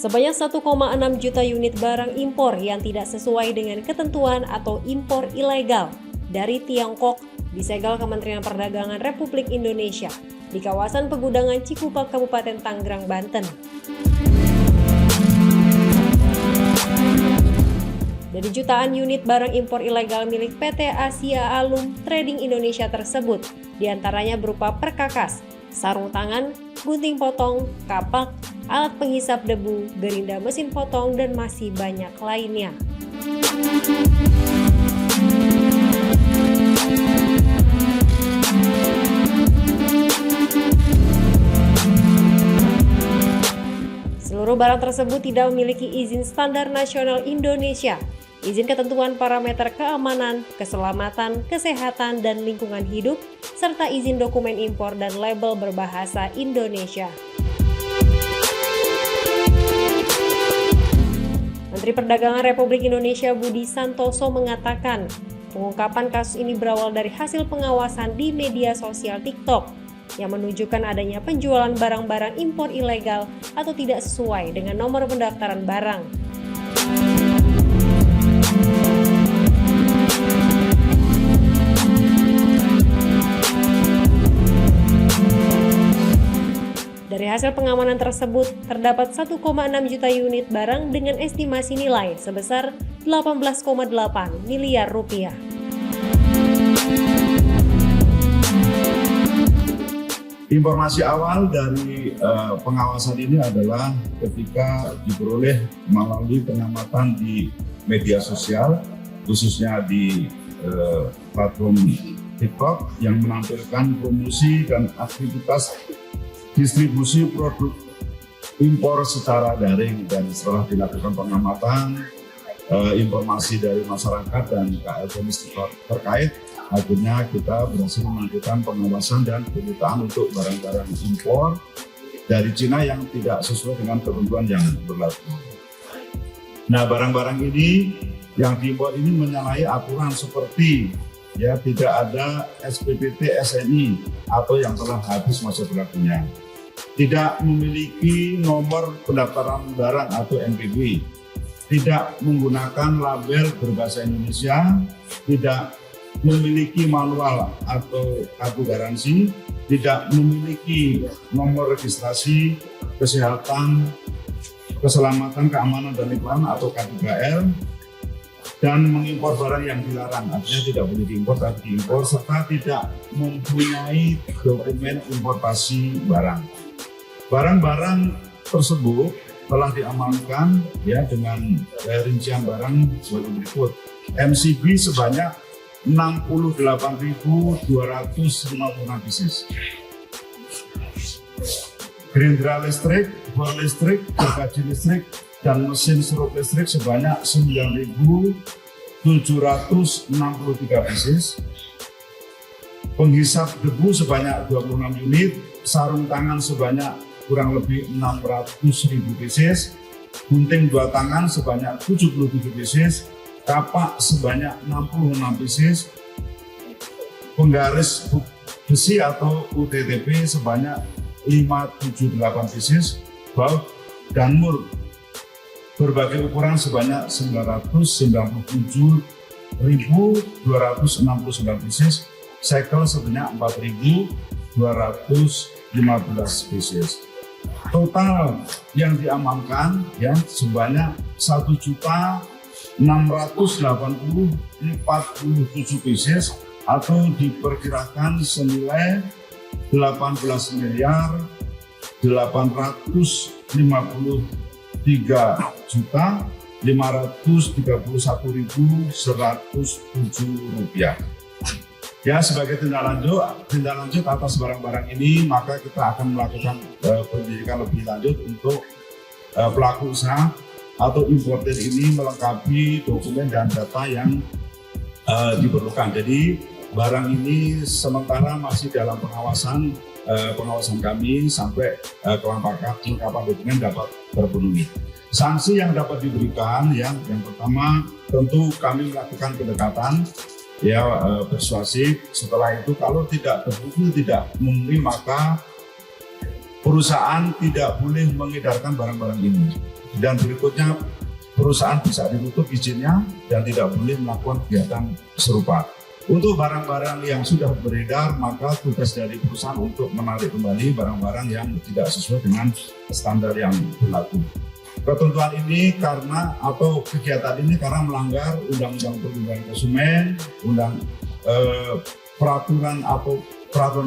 Sebanyak 1,6 juta unit barang impor yang tidak sesuai dengan ketentuan atau impor ilegal dari Tiongkok disegel Kementerian Perdagangan Republik Indonesia di kawasan Pegudangan Cikupa, Kabupaten Tanggerang, Banten. Dari jutaan unit barang impor ilegal milik PT Asia Alum Trading Indonesia tersebut, diantaranya berupa perkakas, sarung tangan, gunting potong, kapak, alat penghisap debu, gerinda mesin potong, dan masih banyak lainnya. Seluruh barang tersebut tidak memiliki izin standar nasional Indonesia, izin ketentuan parameter keamanan, keselamatan, kesehatan, dan lingkungan hidup, serta izin dokumen impor dan label berbahasa Indonesia. Menteri Perdagangan Republik Indonesia Budi Santoso mengatakan, pengungkapan kasus ini berawal dari hasil pengawasan di media sosial TikTok yang menunjukkan adanya penjualan barang-barang impor ilegal atau tidak sesuai dengan nomor pendaftaran barang. Dari hasil pengamanan tersebut, terdapat 1,6 juta unit barang dengan estimasi nilai sebesar 18,8 miliar rupiah. Informasi awal dari pengawasan ini adalah ketika diperoleh melalui pengamatan di media sosial, khususnya di platform TikTok yang menampilkan promosi dan aktivitas distribusi produk impor secara daring, dan setelah dilakukan pengamatan, informasi dari masyarakat dan KL terkait, akhirnya kita berhasil melakukan pengawasan dan penyitaan untuk barang-barang impor dari Cina yang tidak sesuai dengan ketentuan yang berlaku. Nah, barang-barang ini yang diimpor ini menyalahi aturan seperti tidak ada SPPT SNI atau yang telah habis masa berlakunya, tidak memiliki nomor pendaftaran barang atau NPB, tidak menggunakan label berbahasa Indonesia, tidak memiliki manual atau kartu garansi, tidak memiliki nomor registrasi kesehatan, keselamatan, keamanan, dan lingkungan atau K3L, dan mengimpor barang yang dilarang, artinya tidak boleh diimpor tapi diimpor, serta tidak mempunyai dokumen importasi barang. Barang-barang tersebut telah diamankan dengan rincian barang sebagai berikut. MCB sebanyak 68.256 pieces. Gerindra listrik, bor listrik, gergaji listrik, dan mesin sirup listrik sebanyak 9.763 pieces. Penghisap debu sebanyak 26 unit, sarung tangan sebanyak kurang lebih 600.000 pieces, gunting 2 tangan sebanyak 77 pieces, kapak sebanyak 66 pieces, penggaris besi atau UTTP sebanyak 578 pieces, baut dan mur berbagai ukuran sebanyak 997.269 pieces, segel sebanyak 4.215 pieces. Total yang diamankan sebanyak 1.680.047 pieces atau diperkirakan senilai 18.533.531.107 rupiah. Sebagai tindak lanjut atas barang-barang ini, maka kita akan melakukan penyelidikan lebih lanjut untuk pelaku usaha atau importer ini melengkapi dokumen dan data yang diperlukan. Jadi barang ini sementara masih dalam pengawasan kami sampai kelengkapan dokumen dapat terpenuhi. Sanksi yang dapat diberikan yang pertama tentu kami melakukan pendekatan persuasif. Setelah itu kalau tidak terbukti tidak memenuhi, maka perusahaan tidak boleh mengedarkan barang-barang ini. Dan berikutnya, perusahaan bisa ditutup izinnya dan tidak boleh melakukan kegiatan serupa. Untuk barang-barang yang sudah beredar, maka tugas dari perusahaan untuk menarik kembali barang-barang yang tidak sesuai dengan standar yang berlaku. Ketentuan ini kegiatan ini karena melanggar Undang-Undang Perlindungan Konsumen, Peraturan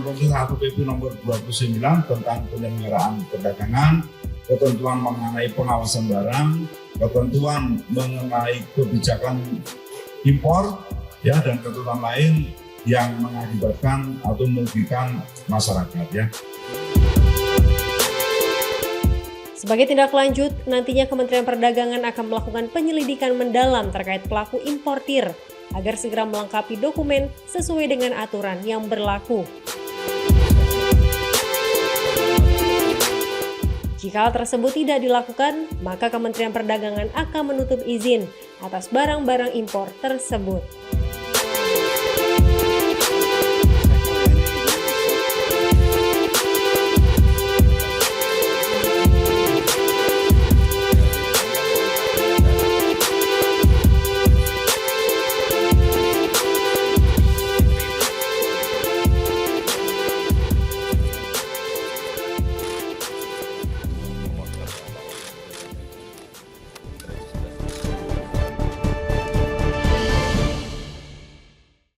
Pemerintah atau PP nomor 29 tentang penyelenggaraan perdagangan, ketentuan mengenai pengawasan barang, ketentuan mengenai kebijakan impor, ya, dan ketentuan lain yang mengakibatkan atau merugikan masyarakat, ya. Sebagai tindak lanjut, nantinya Kementerian Perdagangan akan melakukan penyelidikan mendalam terkait pelaku importir agar segera melengkapi dokumen sesuai dengan aturan yang berlaku. Jika hal tersebut tidak dilakukan, maka Kementerian Perdagangan akan menutup izin atas barang-barang impor tersebut.